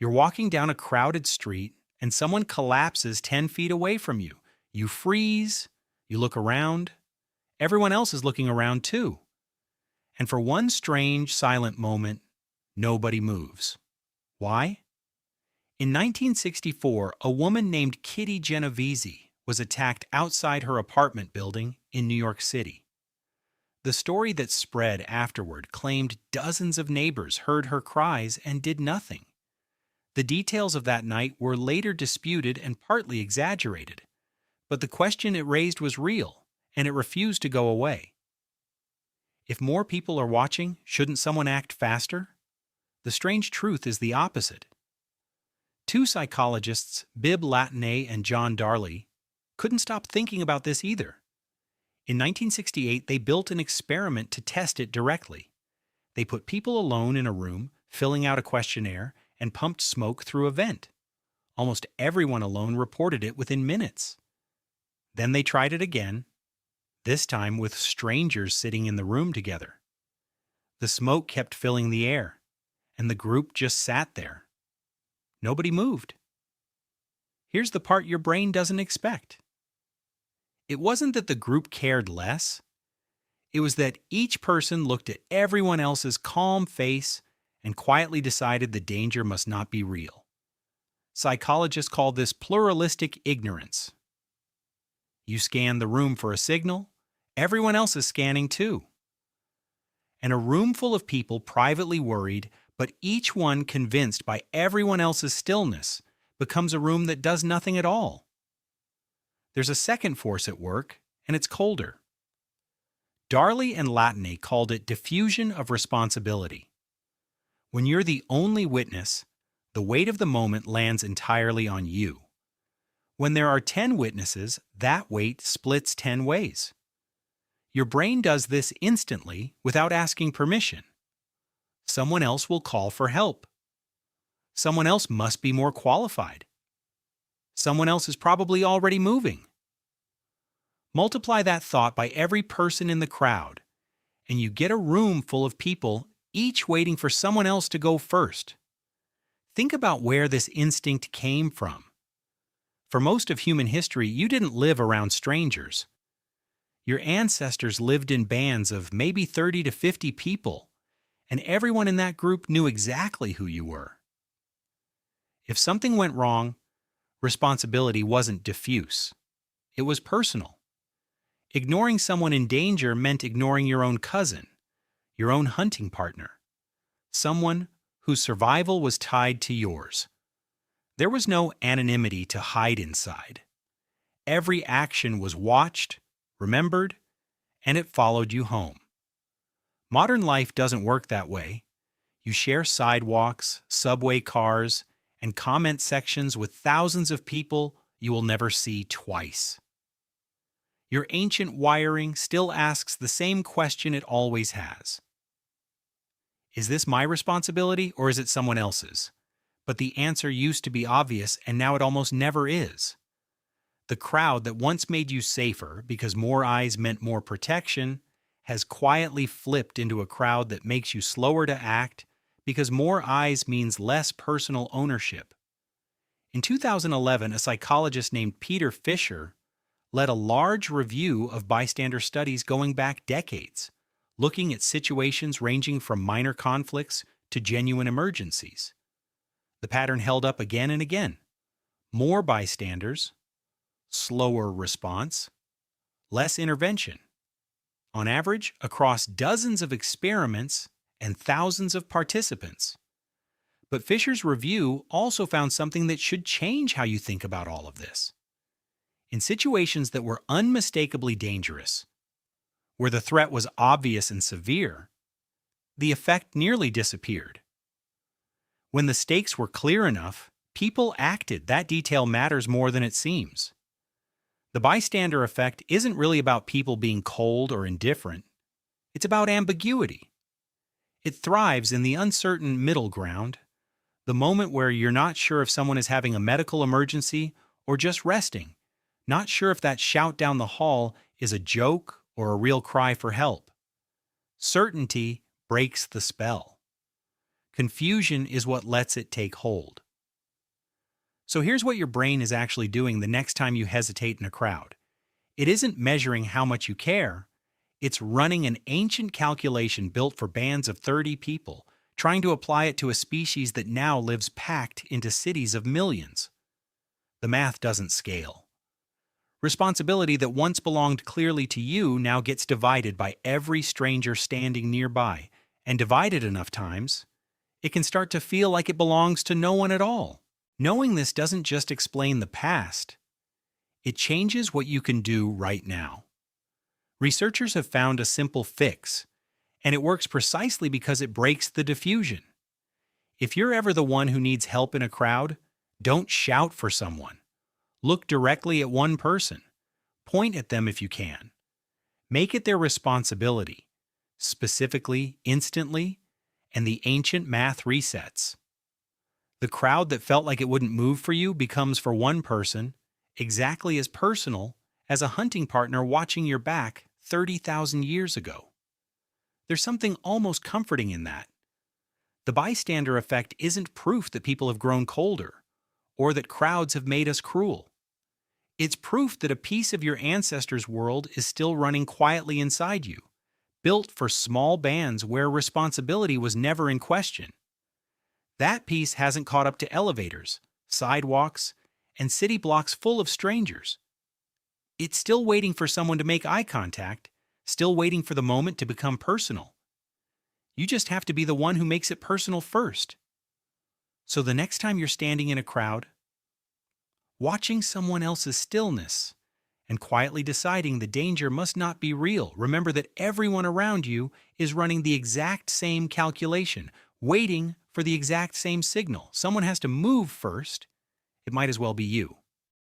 You're walking down a crowded street and someone collapses 10 feet away from you. You freeze, you look around. Everyone else is looking around too. And for one strange, silent moment, nobody moves. Why? In 1964, a woman named Kitty Genovese was attacked outside her apartment building in New York City. The story that spread afterward claimed dozens of neighbors heard her cries and did nothing. The details of that night were later disputed and partly exaggerated, but the question it raised was real, and it refused to go away. If more people are watching, shouldn't someone act faster? The strange truth is the opposite. Two psychologists, Bibb, Latané, and Darley, couldn't stop thinking about this either. In 1968, they built an experiment to test it directly. They put people alone in a room, filling out a questionnaire, and pumped smoke through a vent. Almost everyone alone reported it within minutes. Then they tried it again, this time with strangers sitting in the room together. The smoke kept filling the air, and the group just sat there. Nobody moved. Here's the part your brain doesn't expect. It wasn't that the group cared less. It was that each person looked at everyone else's calm face and quietly decided the danger must not be real. Psychologists call this pluralistic ignorance. You scan the room for a signal, everyone else is scanning too. And a room full of people privately worried, but each one convinced by everyone else's stillness, becomes a room that does nothing at all. There's a second force at work, and it's colder. Darley and Latané called it diffusion of responsibility. When you're the only witness, the weight of the moment lands entirely on you. When there are 10 witnesses, that weight splits 10 ways. Your brain does this instantly without asking permission. Someone else will call for help. Someone else must be more qualified. Someone else is probably already moving. Multiply that thought by every person in the crowd, and you get a room full of people, each waiting for someone else to go first. Think about where this instinct came from. For most of human history, you didn't live around strangers. Your ancestors lived in bands of maybe 30 to 50 people, and everyone in that group knew exactly who you were. If something went wrong, responsibility wasn't diffuse. It was personal. Ignoring someone in danger meant ignoring your own cousin, your own hunting partner, someone whose survival was tied to yours. There was no anonymity to hide inside. Every action was watched, remembered, and it followed you home. Modern life doesn't work that way. You share sidewalks, subway cars, and comment sections with thousands of people you will never see twice. Your ancient wiring still asks the same question it always has. Is this my responsibility or is it someone else's? But the answer used to be obvious and now it almost never is. The crowd that once made you safer because more eyes meant more protection has quietly flipped into a crowd that makes you slower to act because more eyes means less personal ownership. In 2011, a psychologist named Peter Fisher led a large review of bystander studies going back decades, looking at situations ranging from minor conflicts to genuine emergencies. The pattern held up again and again. More bystanders, slower response, less intervention. On average, across dozens of experiments and thousands of participants. But Fisher's review also found something that should change how you think about all of this. In situations that were unmistakably dangerous, where the threat was obvious and severe, the effect nearly disappeared. When the stakes were clear enough, people acted. That detail matters more than it seems. The bystander effect isn't really about people being cold or indifferent. It's about ambiguity. It thrives in the uncertain middle ground, the moment where you're not sure if someone is having a medical emergency or just resting, not sure if that shout down the hall is a joke or a real cry for help. Certainty breaks the spell. Confusion is what lets it take hold. So here's what your brain is actually doing the next time you hesitate in a crowd. It isn't measuring how much you care. It's running an ancient calculation built for bands of 30 people, trying to apply it to a species that now lives packed into cities of millions. The math doesn't scale. Responsibility that once belonged clearly to you now gets divided by every stranger standing nearby, and divided enough times, it can start to feel like it belongs to no one at all. Knowing this doesn't just explain the past, it changes what you can do right now. Researchers have found a simple fix, and it works precisely because it breaks the diffusion. If you're ever the one who needs help in a crowd, don't shout for someone. Look directly at one person. Point at them if you can. Make it their responsibility, specifically, instantly, and the ancient math resets. The crowd that felt like it wouldn't move for you becomes for one person exactly as personal as a hunting partner watching your back 30,000 years ago. There's something almost comforting in that. The bystander effect isn't proof that people have grown colder or that crowds have made us cruel. It's proof that a piece of your ancestors' world is still running quietly inside you, built for small bands where responsibility was never in question. That piece hasn't caught up to elevators, sidewalks, and city blocks full of strangers. It's still waiting for someone to make eye contact, still waiting for the moment to become personal. You just have to be the one who makes it personal first. So the next time you're standing in a crowd, watching someone else's stillness, and quietly deciding the danger must not be real, remember that everyone around you is running the exact same calculation, waiting for the exact same signal. Someone has to move first. It might as well be you.